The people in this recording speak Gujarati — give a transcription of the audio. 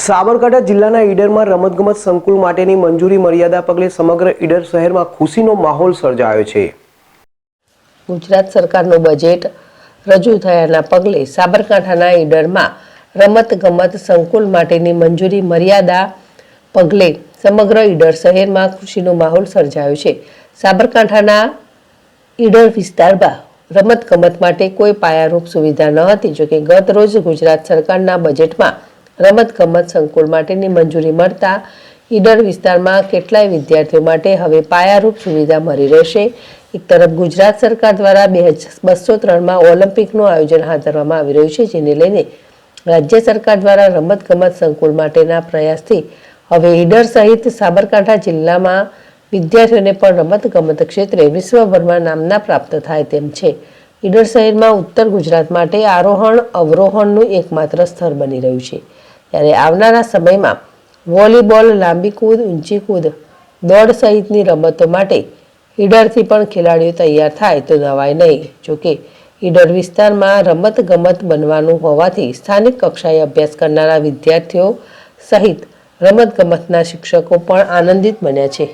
સાબરકાંઠા જિલ્લાના ઈડરમાં રમતગમત સંકુલ માટેની મંજૂરી મર્યાદા પગલે સમગ્ર ઈડર શહેરમાં ખુશીનો માહોલ સર્જાયો છે। ગુજરાત સરકારનું બજેટ રજૂ થયાના પગલે સાબરકાંઠાના ઈડરમાં રમતગમત સંકુલ માટેની મંજૂરી મર્યાદા પગલે સમગ્ર ઈડર શહેરમાં ખુશીનો માહોલ સર્જાયો છે। સાબરકાંઠાના ઈડર વિસ્તારમાં રમતગમત માટે કોઈ પાયારૂપ સુવિધા ન હતી, જોકે ગત રોજ ગુજરાત સરકારના બજેટમાં રમતગમત સંકુલ માટેની મંજૂરી મળતા ઈડર વિસ્તારમાં કેટલાય વિદ્યાર્થીઓ માટે હવે પાયારૂપ સુવિધા મળી રહેશે। એક તરફ ગુજરાત સરકાર દ્વારા 203માં ઓલિમ્પિકનું આયોજન હાથ ધરવામાં આવી રહ્યું છે, જેને લઈને રાજ્ય સરકાર દ્વારા રમતગમત સંકુલ માટેના પ્રયાસથી હવે ઈડર સહિત સાબરકાંઠા જિલ્લામાં વિદ્યાર્થીઓને પણ રમતગમત ક્ષેત્રે વિશ્વભરમાં નામના પ્રાપ્ત થાય તેમ છે। ઈડર શહેરમાં ઉત્તર ગુજરાત માટે આરોહણ અવરોહણનું એકમાત્ર સ્થળ બની રહ્યું છે, ત્યારે આવનારા સમયમાં વોલીબોલ, લાંબી કૂદ, ઊંચી કૂદ, દોડ સહિતની રમતો માટે ઈડરથી પણ ખેલાડીઓ તૈયાર થાય તો નવાય નહીં। જોકે ઈડર વિસ્તારમાં રમતગમત બનવાનું હોવાથી સ્થાનિક કક્ષાએ અભ્યાસ કરનારા વિદ્યાર્થીઓ સહિત રમતગમતના શિક્ષકો પણ આનંદિત બન્યા છે।